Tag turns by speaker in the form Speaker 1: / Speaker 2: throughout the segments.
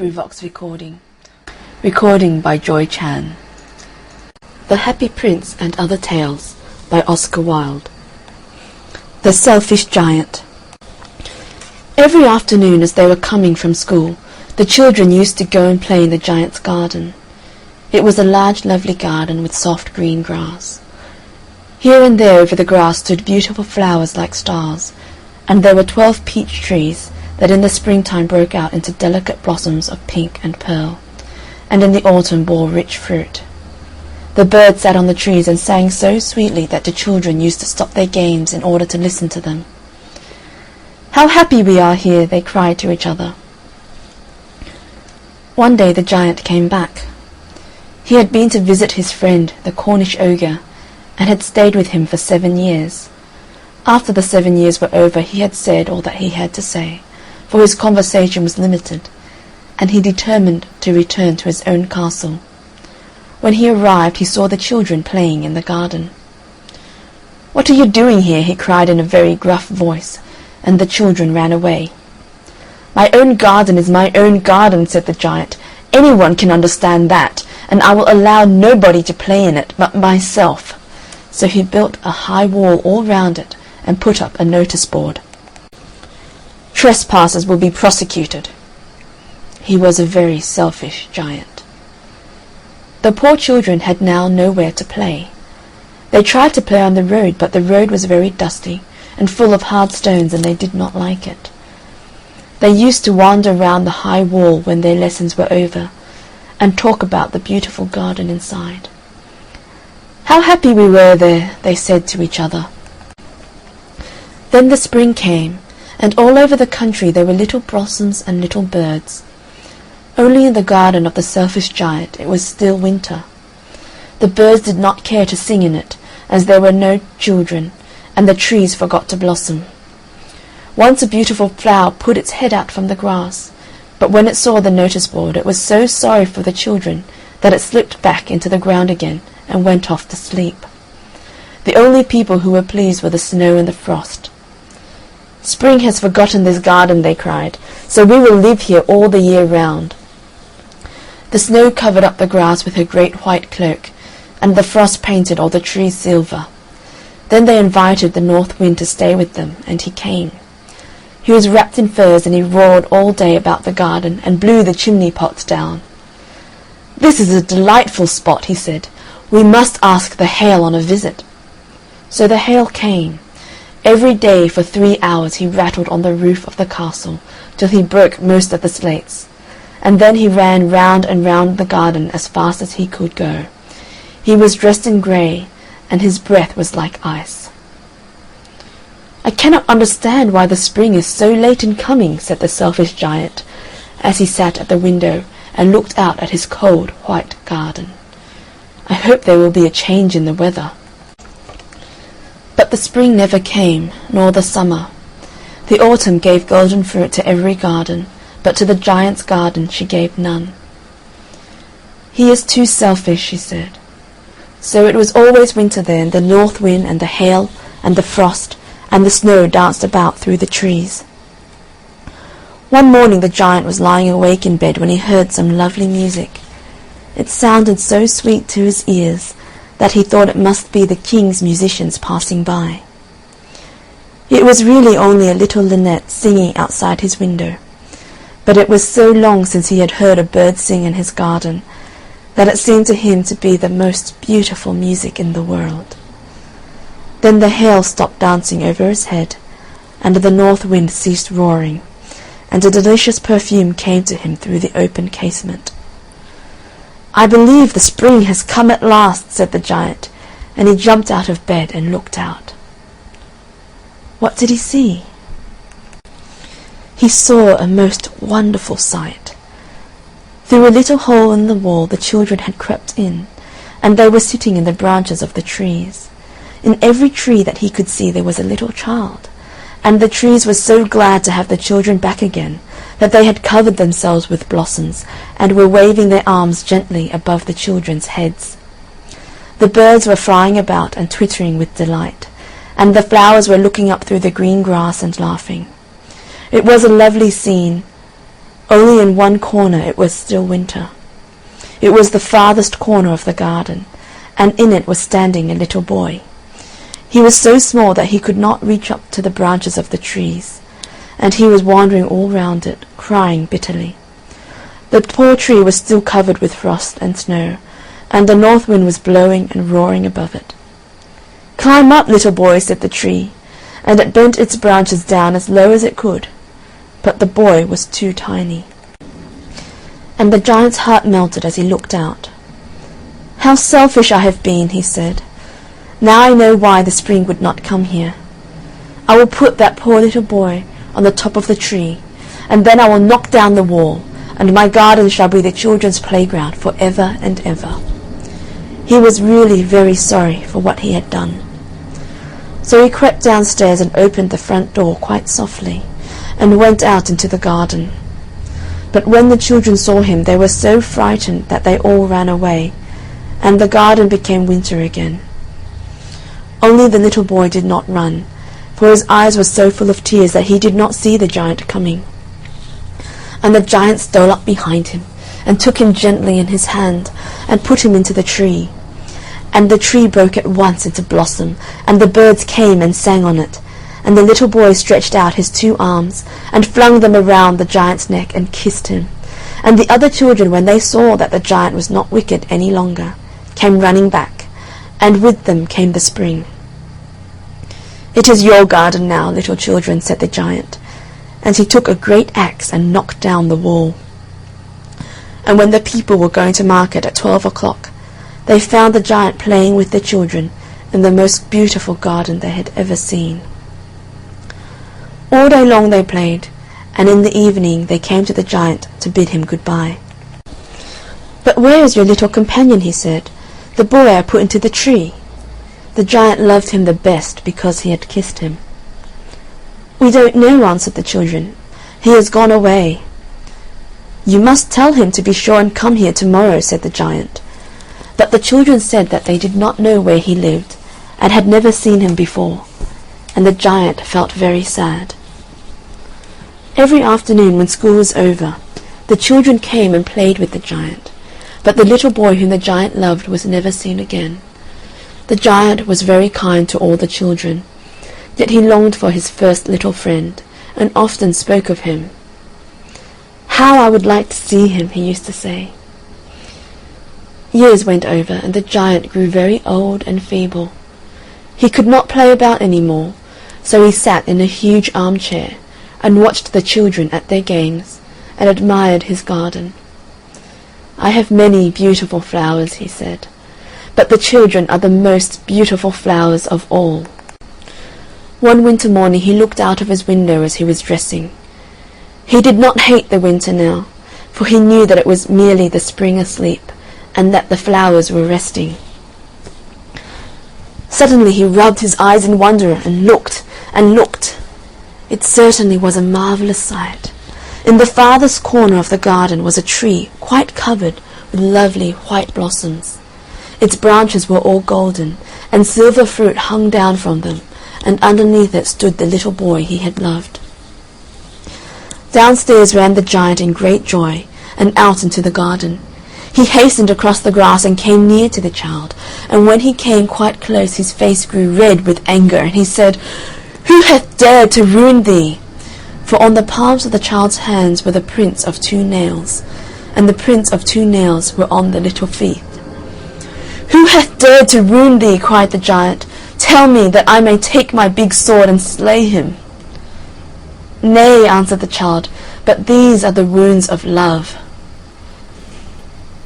Speaker 1: LibraryVox recording by Joy Chan. The Happy Prince and Other Tales by Oscar Wilde. The Selfish Giant. Every afternoon as they were coming from school, the children used to go and play in the giant's garden. It was a large, lovely garden with soft green grass. Here and there over the grass stood beautiful flowers like stars, and there were 12 peach trees that in the springtime broke out into delicate blossoms of pink and pearl, and in the autumn bore rich fruit. The birds sat on the trees and sang so sweetly that the children used to stop their games in order to listen to them. "How happy we are here!" they cried to each other. One day the giant came back. He had been to visit his friend, the Cornish ogre, and had stayed with him for 7 years. After the 7 years were over, he had said all that he had to say, for his conversation was limited, and he determined to return to his own castle. When he arrived, he saw the children playing in the garden. "What are you doing here?" he cried in a very gruff voice, and the children ran away. "My own garden is my own garden," said the giant. "Anyone can understand that, and I will allow nobody to play in it but myself." So he built a high wall all round it and put up a notice board. "Trespassers will be prosecuted." He was a very selfish giant. The poor children had now nowhere to play. They tried to play on the road, but the road was very dusty and full of hard stones, and they did not like it. They used to wander round the high wall when their lessons were over, and talk about the beautiful garden inside. "How happy we were there," they said to each other. Then the spring came, and all over the country there were little blossoms and little birds. Only in the garden of the selfish giant it was still winter. The birds did not care to sing in it, as there were no children, and the trees forgot to blossom. Once a beautiful flower put its head out from the grass, but when it saw the notice board it was so sorry for the children that it slipped back into the ground again and went off to sleep. The only people who were pleased were the snow and the frost. "Spring has forgotten this garden," they cried, "so we will live here all the year round." The snow covered up the grass with her great white cloak, and the frost painted all the trees silver. Then they invited the north wind to stay with them, and he came. He was wrapped in furs, and he roared all day about the garden and blew the chimney pots down. "This is a delightful spot," he said. "We must ask the hail on a visit." So the hail came. Every day for 3 hours he rattled on the roof of the castle till he broke most of the slates, and then he ran round and round the garden as fast as he could go. He was dressed in grey, and his breath was like ice. "I cannot understand why the spring is so late in coming," said the selfish giant, as he sat at the window and looked out at his cold white garden. "I hope there will be a change in the weather." But the spring never came, nor the summer. The autumn gave golden fruit to every garden, but to the giant's garden she gave none. "He is too selfish," she said. So it was always winter there, and the north wind and the hail and the frost and the snow danced about through the trees. One morning the giant was lying awake in bed when he heard some lovely music. It sounded so sweet to his ears that he thought it must be the king's musicians passing by. It was really only a little linnet singing outside his window, but it was so long since he had heard a bird sing in his garden that it seemed to him to be the most beautiful music in the world. Then the hail stopped dancing over his head, and the north wind ceased roaring, and a delicious perfume came to him through the open casement. "I believe the spring has come at last," said the giant, and he jumped out of bed and looked out. What did he see? He saw a most wonderful sight. Through a little hole in the wall the children had crept in, and they were sitting in the branches of the trees. In every tree that he could see there was a little child, and the trees were so glad to have the children back again that they had covered themselves with blossoms and were waving their arms gently above the children's heads. The birds were flying about and twittering with delight, and the flowers were looking up through the green grass and laughing. It was a lovely scene, Only in one corner it was still winter. It was the farthest corner of the garden, and in it was standing a little boy. He was so small that he could not reach up to the branches of the trees, and he was wandering all round it, crying bitterly. The poor tree was still covered with frost and snow, and the north wind was blowing and roaring above it. "Climb up, little boy," said the tree, and it bent its branches down as low as it could, but the boy was too tiny. And the giant's heart melted as he looked out. "How selfish I have been," he said. "Now I know why the spring would not come here. I will put that poor little boy on the top of the tree, and then I will knock down the wall, and my garden shall be the children's playground for ever and ever." He was really very sorry for what he had done. So he crept downstairs and opened the front door quite softly, and went out into the garden. But when the children saw him, they were so frightened that they all ran away, and the garden became winter again. Only the little boy did not run, for his eyes were so full of tears that he did not see the giant coming. And the giant stole up behind him, and took him gently in his hand, and put him into the tree. And the tree broke at once into blossom, and the birds came and sang on it, and the little boy stretched out his 2 arms, and flung them around the giant's neck, and kissed him. And the other children, when they saw that the giant was not wicked any longer, came running back, and with them came the spring. "It is your garden now, little children," said the giant, and he took a great axe and knocked down the wall. And when the people were going to market at 12 o'clock, they found the giant playing with the children in the most beautiful garden they had ever seen. All day long they played, and in the evening they came to the giant to bid him good-bye. "But where is your little companion?" he said, "the boy I put into the tree?" The giant loved him the best because he had kissed him. "We don't know," answered the children. "He has gone away." "You must tell him to be sure and come here tomorrow," said the giant. But the children said that they did not know where he lived, and had never seen him before, and the giant felt very sad. Every afternoon when school was over, the children came and played with the giant, but the little boy whom the giant loved was never seen again. The giant was very kind to all the children, yet he longed for his first little friend, and often spoke of him. "How I would like to see him," he used to say. Years went over, and the giant grew very old and feeble. He could not play about any more, so he sat in a huge armchair, and watched the children at their games, and admired his garden. "I have many beautiful flowers," he said, "but the children are the most beautiful flowers of all." One winter morning he looked out of his window as he was dressing. He did not hate the winter now, for he knew that it was merely the spring asleep, and that the flowers were resting. Suddenly he rubbed his eyes in wonder, and looked and looked. It certainly was a marvellous sight. In the farthest corner of the garden was a tree quite covered with lovely white blossoms. Its branches were all golden, and silver fruit hung down from them, and underneath it stood the little boy he had loved. Downstairs ran the giant in great joy, and out into the garden. He hastened across the grass and came near to the child, and when he came quite close his face grew red with anger, and he said, "Who hath dared to ruin thee?" For on the palms of the child's hands were the prints of 2 nails, and the prints of 2 nails were on the little feet. "Who hath dared to ruin thee?" cried the giant. "Tell me, that I may take my big sword and slay him." "Nay," answered the child, "but these are the wounds of love."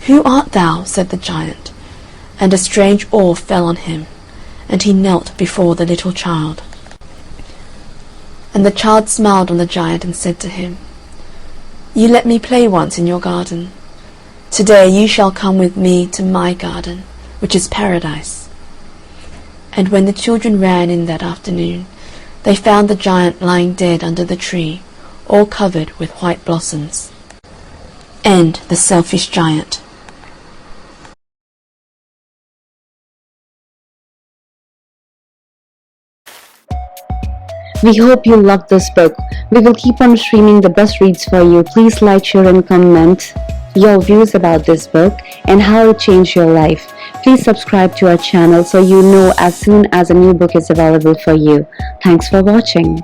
Speaker 1: "Who art thou?" said the giant, and a strange awe fell on him, and he knelt before the little child. And the child smiled on the giant and said to him, "You let me play once in your garden. Today you shall come with me to my garden, which is paradise." And when the children ran in that afternoon, they found the giant lying dead under the tree, all covered with white blossoms. End The Selfish Giant.
Speaker 2: We hope you loved this book. We will keep on streaming the best reads for you. Please like, share and comment your views about this book and how it changed your life. Please subscribe to our channel so you know as soon as a new book is available for you. Thanks for watching.